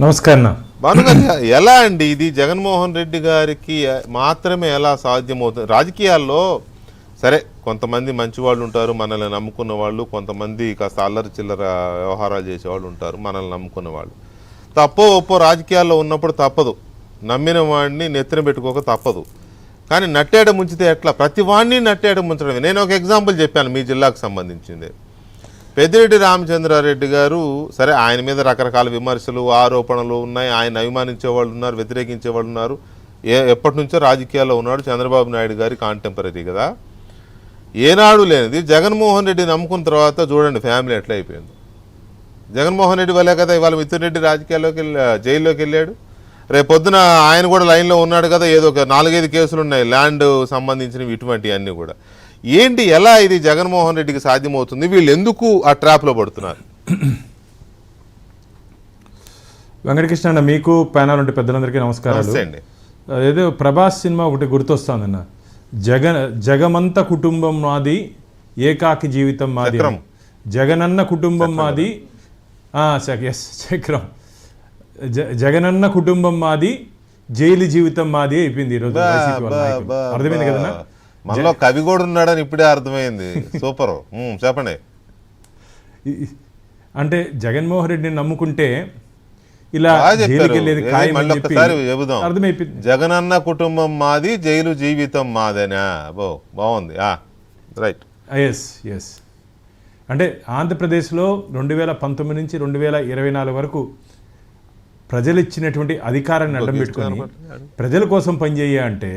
నమస్కారం. ఎలా అండి ఇది జగన్మోహన్ రెడ్డి గారికి మాత్రమే ఎలా సాధ్యమవుతుంది? రాజకీయాల్లో సరే కొంతమంది మంచి వాళ్ళు ఉంటారు, మనల్ని నమ్ముకున్న వాళ్ళు, కొంతమంది కాస్త అల్లరి చిల్లర వ్యవహారాలు చేసేవాళ్ళు ఉంటారు, మనల్ని నమ్ముకున్న వాళ్ళు. తప్పో ఒప్పో రాజకీయాల్లో ఉన్నప్పుడు తప్పదు, నమ్మిన వాడిని నెత్తిన పెట్టుకోక తప్పదు. కానీ నట్టేట ముంచితే ఎట్లా? ప్రతి వాడిని నట్టేట ముంచడమే. నేను ఒక ఎగ్జాంపుల్ చెప్పాను మీ జిల్లాకు సంబంధించింది. పెద్దిరెడ్డి రామచంద్రారెడ్డి గారు, సరే ఆయన మీద రకరకాల విమర్శలు ఆరోపణలు ఉన్నాయి, ఆయన అభిమానించే వాళ్ళు ఉన్నారు, వ్యతిరేకించే వాళ్ళు ఉన్నారు. ఎప్పటి నుంచో రాజకీయాల్లో ఉన్నాడు, చంద్రబాబు నాయుడు గారి కాంటెంపరీ కదా. ఏనాడు లేనిది జగన్మోహన్ రెడ్డి నమ్ముకున్న తర్వాత చూడండి ఫ్యామిలీ ఎట్లా అయిపోయింది. జగన్మోహన్ రెడ్డి వల్లే కదా ఇవాళ మిథున్ రెడ్డి రాజకీయాల్లోకి జైల్లోకి వెళ్ళాడు. రేపు పొద్దున ఆయన కూడా లైన్లో ఉన్నాడు కదా, ఏదో ఒక 4-5 కేసులు ఉన్నాయి ల్యాండ్ సంబంధించినవి, ఇటువంటివన్నీ కూడా. ఏంటి ఎలా ఇది జగన్మోహన్ రెడ్డికి సాధ్యమవుతుంది? వీళ్ళు ఎందుకు ఆ ట్రాప్లో పడుతున్నారు? వెంకటకృష్ణ అన్న, మీకు ప్యానల్ ఉంటే పెద్దలందరికీ నమస్కారాలు. ఏదో ప్రభాస్ సినిమా ఒకటి గుర్తొస్తుందన్న, జగమంత కుటుంబం మాది, ఏకాకి జీవితం మాది. జగనన్న కుటుంబం మాది, చక్రం. జగనన్న కుటుంబం మాది, జైలు జీవితం మాది అయిపోయింది ఈరోజు. అర్థమైంది కదా? మనలో కవి కూడా ఉన్నాడని ఇప్పుడే అర్థమైంది. సూపర్, చెప్పండి. అంటే జగన్మోహన్ రెడ్డిని నమ్ముకుంటే ఇలా అర్థమైపోయింది. జగనన్న కుటుంబం మాది, జైలు జీవితం మాదేనా? బాగుంది, రైట్. ఎస్. అంటే ఆంధ్రప్రదేశ్లో 2019 నుంచి 2024 వరకు ప్రజలు ఇచ్చినటువంటి అధికారాన్ని అడ్డం పెట్టుకొని ప్రజల కోసం పనిచేయ అంటే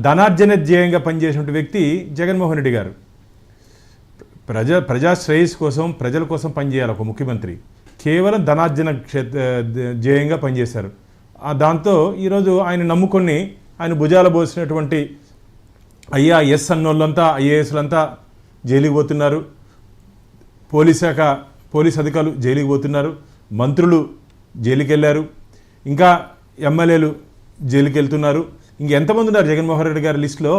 ధనార్జన ధ్యేయంగా పనిచేసినటువంటి వ్యక్తి జగన్మోహన్ రెడ్డి గారు. ప్రజా శ్రేయస్సు కోసం, ప్రజల కోసం పనిచేయాలి ఒక ముఖ్యమంత్రి. కేవలం ధనార్జన ధ్యేయంగా పనిచేశారు. దాంతో ఈరోజు ఆయన నమ్ముకొని ఆయన భుజాల పోసినటువంటి ఐఏఎస్ అన్నోళ్ళంతా, ఐఏఎస్లంతా జైలుకి పోతున్నారు. పోలీస్ అధికారులు జైలుకి పోతున్నారు. మంత్రులు జైలుకి వెళ్ళారు. ఇంకా ఎమ్మెల్యేలు జైలుకి వెళ్తున్నారు. ఇంకెంతమంది ఉన్నారు జగన్మోహన్ రెడ్డి గారి లిస్టులో?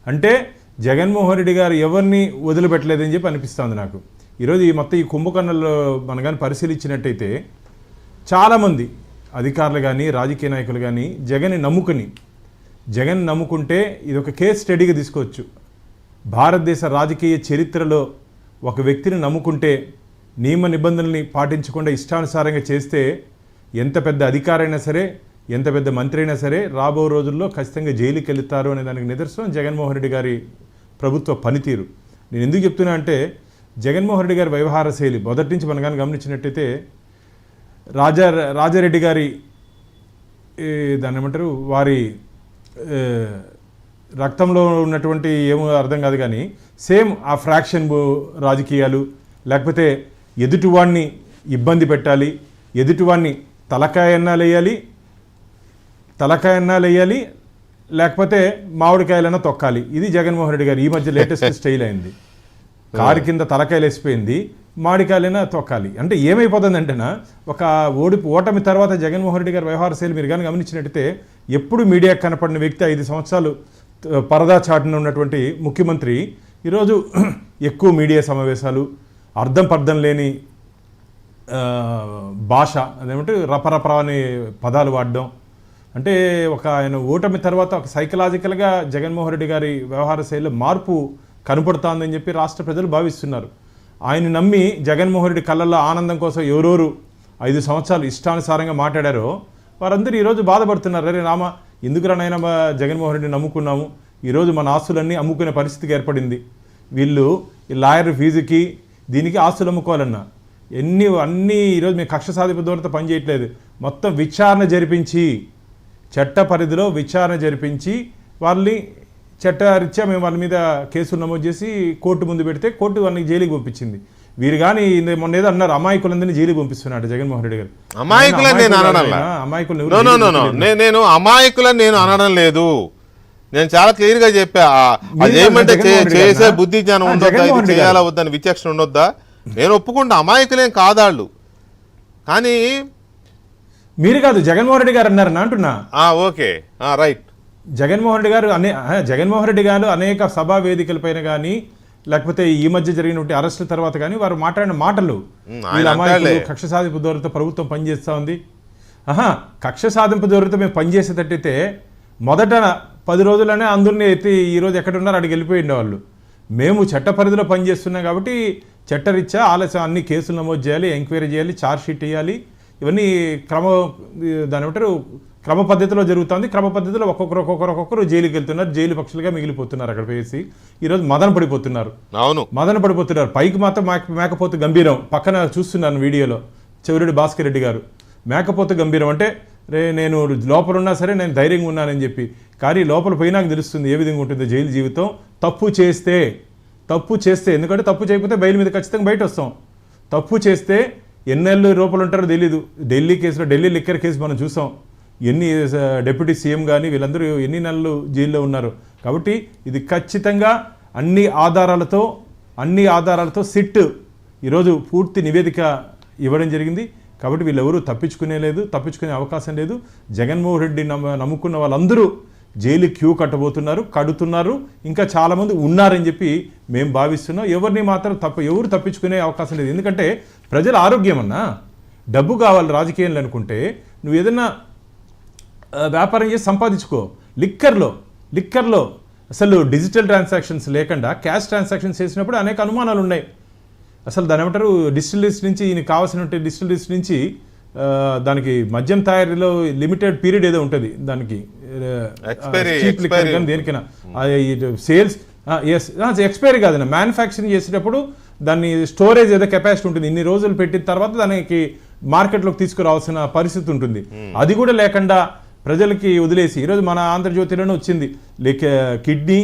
అంటే జగన్మోహన్ రెడ్డి గారు ఎవరిని వదిలిపెట్టలేదని చెప్పి అనిపిస్తుంది నాకు. ఈరోజు ఈ కుంభకర్ణంలో మనం కానీ పరిశీలించినట్టయితే చాలామంది అధికారులు కానీ, రాజకీయ నాయకులు కానీ జగన్ నమ్ముకుంటే ఇది ఒక కేస్ స్టడీగా తీసుకోవచ్చు. భారతదేశ రాజకీయ చరిత్రలో ఒక వ్యక్తిని నమ్ముకుంటే, నియమ నిబంధనల్ని పాటించకుండా ఇష్టానుసారంగా చేస్తే ఎంత పెద్ద అధికారైనా సరే, ఎంత పెద్ద మంత్రి అయినా సరే రాబో రోజుల్లో ఖచ్చితంగా జైలుకి వెళ్తారు అనే దానికి నిదర్శనం జగన్మోహన్ రెడ్డి గారి ప్రభుత్వ పనితీరు. నేను ఎందుకు చెప్తున్నా అంటే, జగన్మోహన్ రెడ్డి గారి వ్యవహార శైలి మొదటి నుంచి మనం కానీ గమనించినట్టయితే, రాజారెడ్డి గారి దాన్ని ఏమంటారు, వారి రక్తంలో ఉన్నటువంటి ఏమో అర్థం కాదు కానీ సేమ్ ఆ ఫ్రాక్షన్ రాజకీయాలు, లేకపోతే ఎదుటివాడిని ఇబ్బంది పెట్టాలి, ఎదుటివాడిని తలకాయన్నా వేయాలి, లేకపోతే మామిడికాయలన్నా తొక్కాలి. ఇది జగన్మోహన్ రెడ్డి గారు ఈ మధ్య లేటెస్ట్ స్టైల్ అయింది. కారు కింద తలకాయలు వేసిపోయింది, మామిడికాయలైనా తొక్కాలి. అంటే ఏమైపోతుంది అంటేనా, ఒక ఓటమి తర్వాత జగన్మోహన్ రెడ్డి గారి వ్యవహార శైలి మీరు కానీ గమనించినట్టయితే, ఎప్పుడు మీడియాకు కనపడిన వ్యక్తి 5 సంవత్సరాలు పరదా చాటున ఉన్నటువంటి ముఖ్యమంత్రి ఈరోజు ఎక్కువ మీడియా సమావేశాలు, పర్థం లేని భాష, అదేమంటే రపరప అనే పదాలు వాడడం. అంటే ఆయన ఓటమి తర్వాత ఒక సైకలాజికల్గా జగన్మోహన్ రెడ్డి గారి వ్యవహార శైలిలో మార్పు కనపడుతోందని చెప్పి రాష్ట్ర ప్రజలు భావిస్తున్నారు. ఆయన నమ్మి జగన్మోహన్ రెడ్డి కళ్ళల్లో ఆనందం కోసం ఎవరెవరు 5 సంవత్సరాలు ఇష్టానుసారంగా మాట్లాడారో వారందరూ ఈరోజు బాధపడుతున్నారు. అరే రామ, ఎందుకురానైనా జగన్మోహన్ రెడ్డిని నమ్ముకున్నాము, ఈరోజు మన ఆస్తులన్నీ అమ్ముకునే పరిస్థితికి ఏర్పడింది. వీళ్ళు ఈ లాయర్ ఫీజుకి దీనికి ఆస్తులు అమ్ముకోవాలన్నా అన్నీ ఈరోజు మేము కక్ష సాధింపు దూరంతో పనిచేయట్లేదు. మొత్తం విచారణ జరిపించి, చట్ట పరిధిలో విచారణ జరిపించి వాళ్ళని చట్టరీత్యా మేము వాళ్ళ మీద కేసులు నమోదు చేసి కోర్టు ముందు పెడితే కోర్టు వాళ్ళని జైలుకి పంపించింది. వీరు కానీ మొన్న ఏదో అన్నారు, అమాయకులందరినీ జైలుకి పంపిస్తున్నాడు జగన్మోహన్ రెడ్డి గారు. నేను అమాయకులని నేను అనడం లేదు. నేను చాలా క్లియర్ గా చెప్పా, అదేమంటే చేసే బుద్ధి జ్ఞానం ఉండొద్దా, చేయాలా వద్దని విచక్షణ ఉండొద్దా? నేను ఒప్పుకుంటా, అమాయకులేం కాదాళ్ళు. కానీ మీరు కాదు, జగన్మోహన్ రెడ్డి గారు అన్నారని అంటున్నా. Okay, right. జగన్మోహన్ రెడ్డి గారు అనేక సభా వేదికలపైన కానీ, లేకపోతే ఈ మధ్య జరిగినటువంటి అరెస్టుల తర్వాత కానీ వారు మాట్లాడిన మాటలు ఆయన వీళ్ళ అమాయకులు, అంటాడులే. కక్ష సాధింపు ధోరణితో ప్రభుత్వం పనిచేస్తూ ఉంది. కక్ష సాధింపు ధోరణితో మేము పనిచేసేటట్టయితే మొదట 10 రోజుల్లోనే అందరినీ ఎత్తి ఈరోజు ఎక్కడున్నారో అక్కడికి వెళ్ళిపోయి ఉండేవాళ్ళు. మేము చట్ట పరిధిలో పనిచేస్తున్నాం కాబట్టి చట్టరీత్యా ఆలస్యం అన్ని కేసులు నమోదు చేయాలి, ఎంక్వైరీ చేయాలి, ఛార్జ్షీట్ వేయాలి. ఇవన్నీ దాని ఏమంటారు క్రమ పద్ధతిలో జరుగుతుంది. క్రమ పద్ధతిలో ఒక్కొక్కరు జైలుకి వెళ్తున్నారు, జైలు పక్షులుగా మిగిలిపోతున్నారు. అక్కడ పోయేసి ఈరోజు మదన పడిపోతున్నారు. అవును, మదన పడిపోతున్నారు. పైకి మాత్రం మేకపోతు గంభీరం. పక్కన చూస్తున్నాను వీడియోలో చెవిరెడ్డి భాస్కర్ రెడ్డి గారు మేకపోతు గంభీరం అంటే నేను లోపల ఉన్నా సరే నేను ధైర్యంగా ఉన్నానని చెప్పి. కానీ లోపల పోయినాక తెలుస్తుంది ఏ విధంగా ఉంటుందో జైలు జీవితం. తప్పు చేస్తే ఎందుకంటే తప్పు చేయకపోతే బయలు మీద ఖచ్చితంగా బయట వస్తాం. తప్పు చేస్తే ఎన్నేళ్ళు లోపల ఉంటారో తెలీదు. ఢిల్లీ లిక్కర్ కేసు మనం చూసాం. ఎన్ని డిప్యూటీ సీఎం కానీ వీళ్ళందరూ ఎన్ని నెలలు జైల్లో ఉన్నారు. కాబట్టి ఇది ఖచ్చితంగా అన్ని ఆధారాలతో సిట్ ఈరోజు పూర్తి నివేదిక ఇవ్వడం జరిగింది. కాబట్టి వీళ్ళెవరూ తప్పించుకునే అవకాశం లేదు. జగన్మోహన్ రెడ్డి నమ్ముకున్న వాళ్ళందరూ జైలు క్యూ కడుతున్నారు. ఇంకా చాలామంది ఉన్నారని చెప్పి మేము భావిస్తున్నాం. ఎవరిని మాత్రం ఎవరు తప్పించుకునే అవకాశం లేదు. ఎందుకంటే ప్రజల ఆరోగ్యం అన్నా డబ్బు కావాలి రాజకీయాలు అనుకుంటే నువ్వు ఏదైనా వ్యాపారం చేసి సంపాదించుకో. లిక్కర్లో అసలు డిజిటల్ ట్రాన్సాక్షన్స్ లేకుండా క్యాష్ ట్రాన్సాక్షన్స్ చేసినప్పుడు అనేక అనుమానాలు ఉన్నాయి. అసలు దాని ఏమంటారు డిస్టిలరీస్ నుంచి ఈయనకి కావాల్సిన డిస్టిలరీస్ నుంచి దానికి మద్యం తయారీలో లిమిటెడ్ పీరియడ్ ఏదో ఉంటుంది. దానికి చీప్ లిక్కర్ కానీ దేనికైనా సేల్స్ ఎక్స్పైరీ కాదన్న మ్యానుఫ్యాక్చరింగ్ చేసేటప్పుడు దాన్ని స్టోరేజ్ ఏదో కెపాసిటీ ఉంటుంది. ఇన్ని రోజులు పెట్టిన తర్వాత దానికి మార్కెట్లోకి తీసుకురావాల్సిన పరిస్థితి ఉంటుంది. అది కూడా లేకుండా ప్రజలకి వదిలేసి ఈరోజు మన ఆంధ్రజ్యోతిలోనే వచ్చింది కిడ్నీ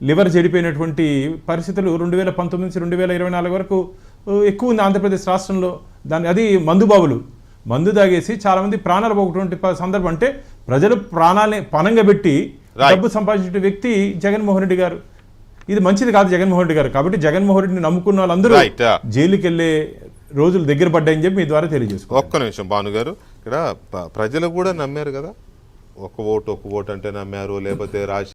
లివర్ చెడిపోయినటువంటి పరిస్థితులు 2019 నుంచి 2024 వరకు ఎక్కువ ఉంది ఆంధ్రప్రదేశ్ రాష్ట్రంలో. అది మందు తాగేసి చాలామంది ప్రాణాలు పోగొట్టినటువంటి సందర్భం. అంటే ప్రజలు ప్రాణాలని పణంగా పెట్టి డబ్బు సంపాదించిన వ్యక్తి జగన్మోహన్ రెడ్డి గారు. ఇది మంచిది కాదు జగన్మోహన్ రెడ్డి గారు. కాబట్టి జగన్మోహన్ రెడ్డిని నమ్ముకున్న వాళ్ళందరూ జైలుకి వెళ్ళే రోజులు దగ్గర పడ్డాయని చెప్పి మీ ద్వారా తెలియజేసుకో. ఒక్క నిమిషం భానుగారు, ఇక్కడ ప్రజలు కూడా నమ్మారు కదా. ఒక ఓటు అంటే నమ్మారు, లేకపోతే